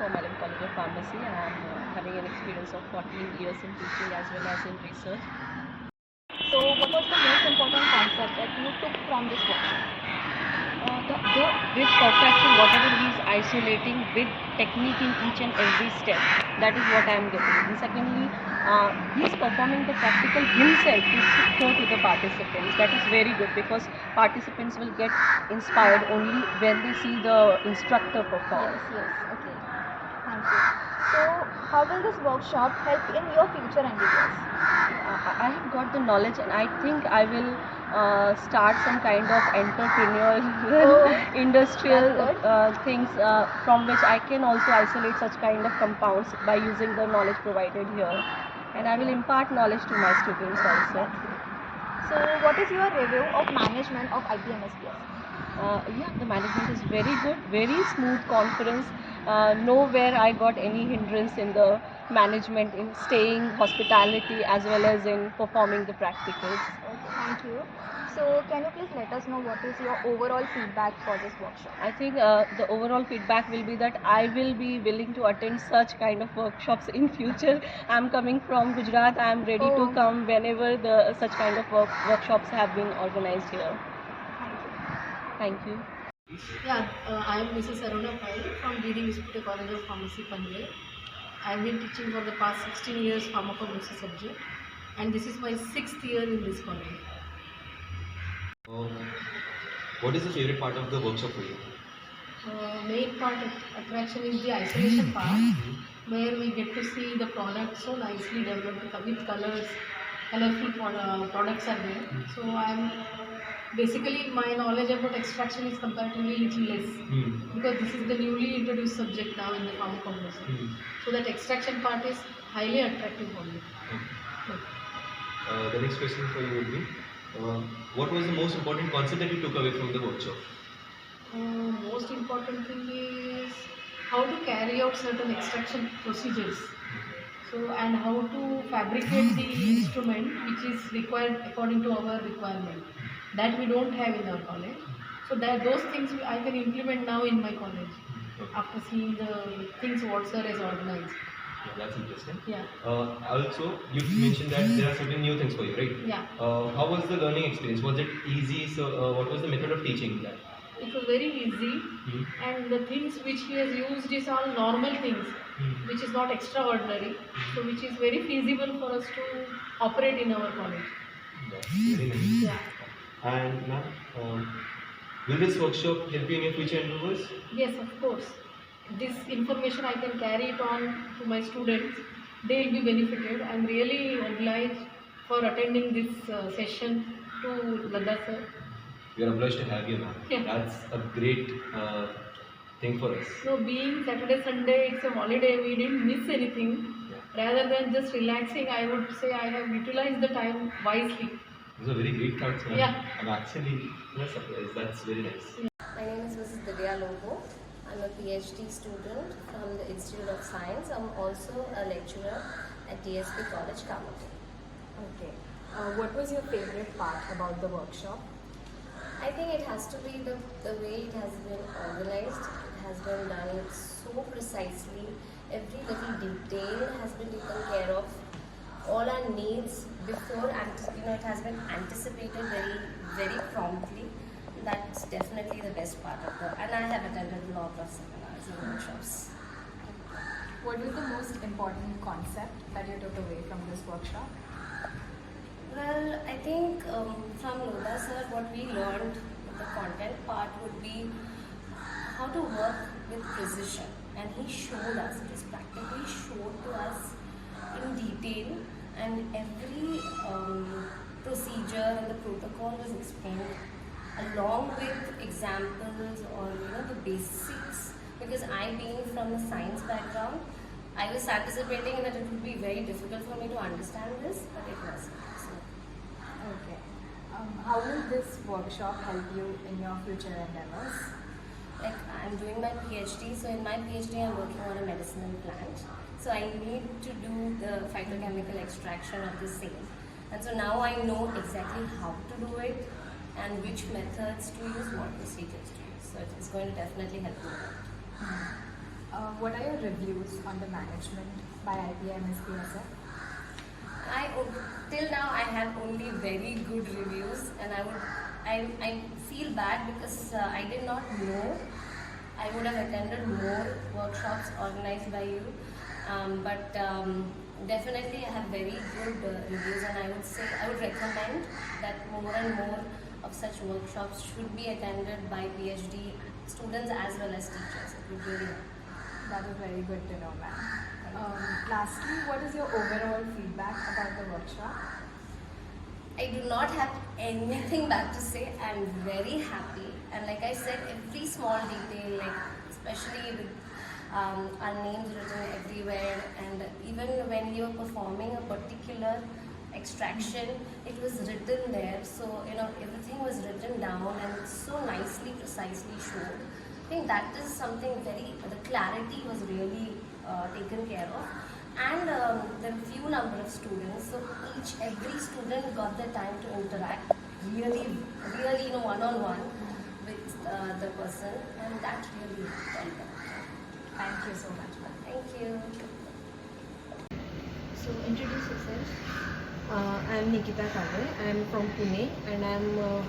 from Matunga College of Pharmacy. I am having an experience of 14 years in teaching as well as in research. So what was the most important concept that you took from this workshop? With perfection, whatever he is isolating with technique in each and every step, that is what I am getting. And secondly, he is performing the practical himself to show to the participants. That is very good because participants will get inspired only when they see the instructor perform. Yes, okay. Thank you. So how will this workshop help in your future endeavors? I have got the knowledge and I think I will start some kind of entrepreneurial industrial things from which I can also isolate such kind of compounds by using the knowledge provided here, and I will impart knowledge to my students also. So what is your review of management of IPA-MSB-SF? The management is very good, very smooth conference. Nowhere I got any hindrance in the management in staying, hospitality as well as in performing the practicals. Okay, thank you. So can you please let us know what is your overall feedback for this workshop? I think the overall feedback will be that I will be willing to attend such kind of workshops in future. I am coming from Gujarat. I am ready to come whenever such kind of workshops have been organized here. Thank you. Yeah, I am Mrs. Aruna Pai from leading IPA College of Pharmacy, Panvel. I have been teaching for the past 16 years pharmacology subject, and this is my 6th year in this college. What is the favorite part of the workshop for you? Main part of attraction is the isolation part, where we get to see the products so nicely developed with colors, colorful products are there. So basically my knowledge about extraction is comparatively little less because this is the newly introduced subject now in the pharmacology. So that extraction part is highly attractive for me. The next question for you would be, what was the most important concept that you took away from the workshop? Most important thing is how to carry out certain extraction procedures. So, and how to fabricate the instrument which is required according to our requirement. That we don't have in our college. So those things I can implement now in my college after seeing the things what sir has organized. Yeah, that's interesting. Yeah. Also, you mentioned that there are certain new things for you, right? Yeah. How was the learning experience? Was it easy? So, what was the method of teaching that? It was very easy, and the things which he has used is all normal things, which is not extraordinary, so which is very feasible for us to operate in our college. That's very nice. Yeah. And ma'am, will this workshop help you in your future endeavors? Yes, of course. This information I can carry it on to my students. They will be benefited. I am really obliged for attending this session to Laddha sir. We are obliged to have you, ma'am. Yeah. That's a great thing for us. So being Saturday, Sunday, it's a holiday, we didn't miss anything. Yeah. Rather than just relaxing, I would say I have utilized the time wisely. Those are very great thoughts, ma'am. Yeah. I'm actually surprised. That's very nice. Yeah. My name is Mrs. Divya Lobo. I'm a PhD student from the Institute of Science. I'm also a lecturer at DSP College, Kamati. Okay. What was your favorite part about the workshop? I think it has to be the way it has been organized. It has been done so precisely. Every little detail has been taken care of. All our needs before, it has been anticipated very promptly. That's definitely the best part of and I have attended a lot of seminars and workshops. What was the most important concept that you took away from this workshop? Well, I think from Laddha sir, what we learned, the content part would be how to work with precision, and he showed us, it was practically showed to us in detail, and every procedure and the protocol was explained along with examples or the basics, because I being from a science background, I was anticipating that it would be very difficult for me to understand this, but it wasn't. Okay. How will this workshop help you in your future endeavors? Like, I'm doing my PhD, so in my PhD I'm working on a medicinal plant. So I need to do the phytochemical extraction of the same. And so now I know exactly how to do it and which methods to use, what procedures to use. So it's going to definitely help me a lot. What are your reviews on the management by IPA-MSB-SF? Till now I have only very good reviews, and I feel bad because I did not know. I would have attended more workshops organized by you, but definitely I have very good reviews, and I would recommend that more and more of such workshops should be attended by PhD students as well as teachers. It would really help. That is very good to know, ma'am. Lastly, what is your overall feedback about the workshop? I do not have anything bad to say. I'm very happy, and like I said, every small detail, like especially with our names written everywhere, and even when you're performing a particular extraction, it was written there. So everything was written down and so nicely, precisely shown. I think that is something the clarity was really taken care of, and there were few number of students, so every student got the time to interact really one-on-one with the person, and that really helped them. Thank you so much, ma'am. Thank you. So introduce yourself. I'm Nikita Kale. I'm from Pune, and I'm a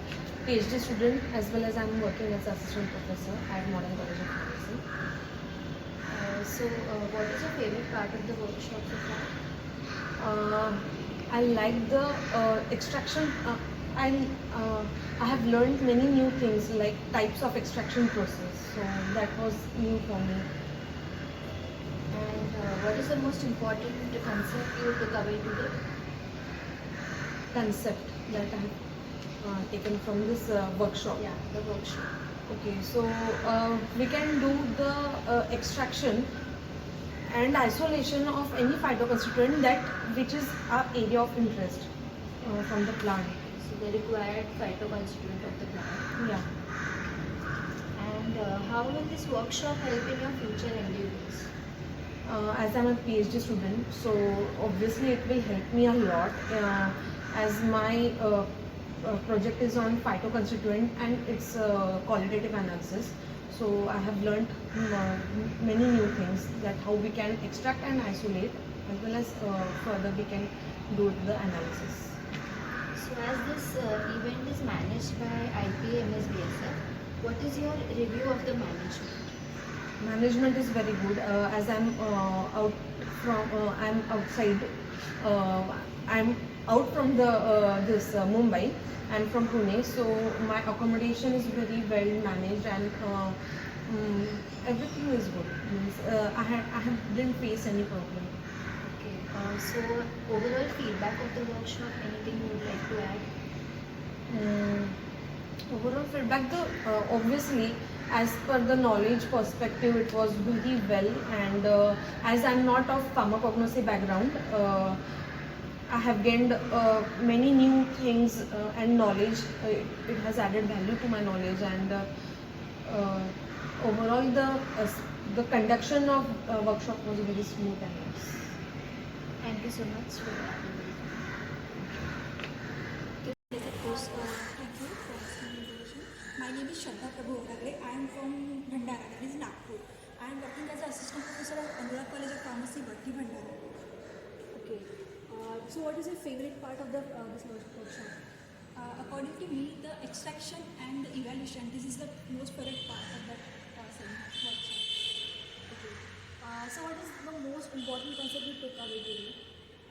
PhD student as well as I'm working as assistant professor at Modern College of Pharmacy. What is your favorite part of the workshop so far? I like the extraction. I have learned many new things like types of extraction process. So that was new for me. And what is the most important concept you took away today? Concept that I have taken from this workshop. Yeah, the workshop. Okay, so we can do the extraction and isolation of any phytoconstituent which is our area of interest from the plant. So the required phytoconstituent of the plant. Yeah. And how will this workshop help in your future endeavors? As I'm a PhD student, so obviously it will help me a lot as my project is on phytoconstituent and it's qualitative analysis. So I have learned many new things, that how we can extract and isolate, as well as further we can do the analysis. So as this event is managed by IPA-MSB-SF, what is your review of the management? Management is very good. As I'm I'm outside. I'm out from this Mumbai. I'm from Pune, so my accommodation is very well managed, and everything is good. Means, I didn't face any problem. Okay. So overall feedback of the workshop, anything you would like to add? Overall feedback, obviously, as per the knowledge perspective, it was really well, and as I'm not of pharmacognosy background, I have gained many new things and knowledge. It has added value to my knowledge, and overall the conduction of workshop was very smooth and nice. Thank you so much for that. Thank you for asking me the question. My name is Shraddha Prabhu Oragre. I am from Bhandara, that is Nagpur. I am working as an assistant professor at Honourable College of Pharmacy, Bhandara. Okay. So what is your favorite part of this workshop? According to me, the extraction and the evaluation, this is the most favorite part of that workshop. Okay. So what is the most important concept you took away today?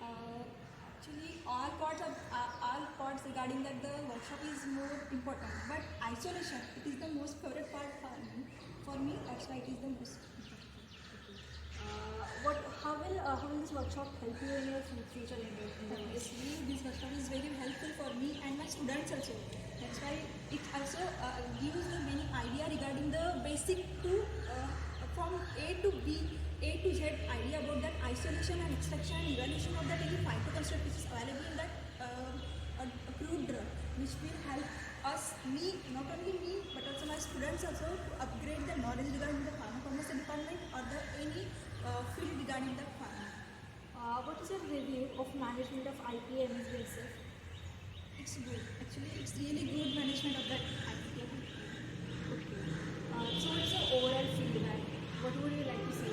Actually, all parts regarding that the workshop is more important, but isolation, it is the most favorite part for me. That's why it is the most important. How will this workshop help you in your future endeavors? Obviously, this workshop is very helpful for me and my students also. That's why it also gives me many idea regarding the basic to from A to B, A to Z idea about that isolation and extraction and evaluation of that any phytoconstituent which is available in that approved drug, which will help us, not only me, but also my students also to upgrade the knowledge regarding the pharmacology department or any field regarding the pharma. What is your review of management of IPA-MSB-SF? It's good. Actually, it's really good management of that IPA. Okay. So what is your overall feedback? What would you like to say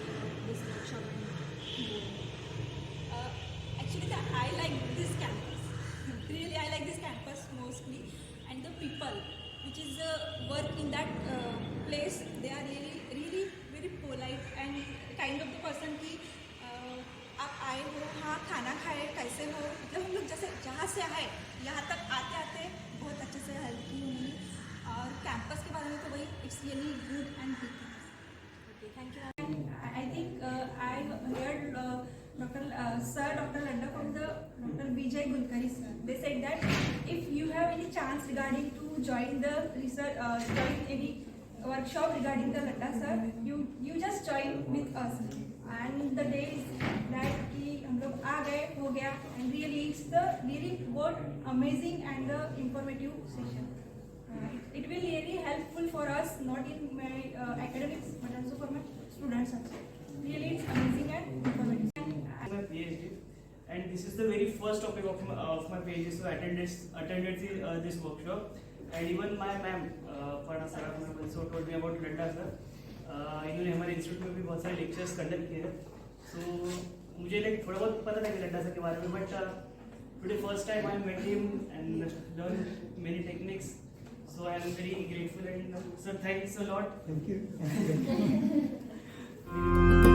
really good and big. Okay, thank you. And I think I heard Dr. Laddha from the Dr. Vijay Gulkari sir. They said that if you have any chance regarding to join the research, join any workshop regarding the Laddha sir, you just join with us. And the day is that कि हम लोग आ गए हो गया, and really it's the really both amazing and the informative session. It will really helpful for us, not in my academics but also for my students also. Really it's amazing and informative. My PhD, and this is the very first topic of my PhD, so attended this workshop, and even my ma'am Parna Sara also told me about Laddha sir. इन्होंने हमारे institute में भी बहुत सारे lectures conduct किए हैं, सो मुझे like थोड़ा बहुत पता था कि लड्डा सर के बारे में, but today first time I met him and learn many techniques, so I am very grateful and sir thanks a lot. Thank you.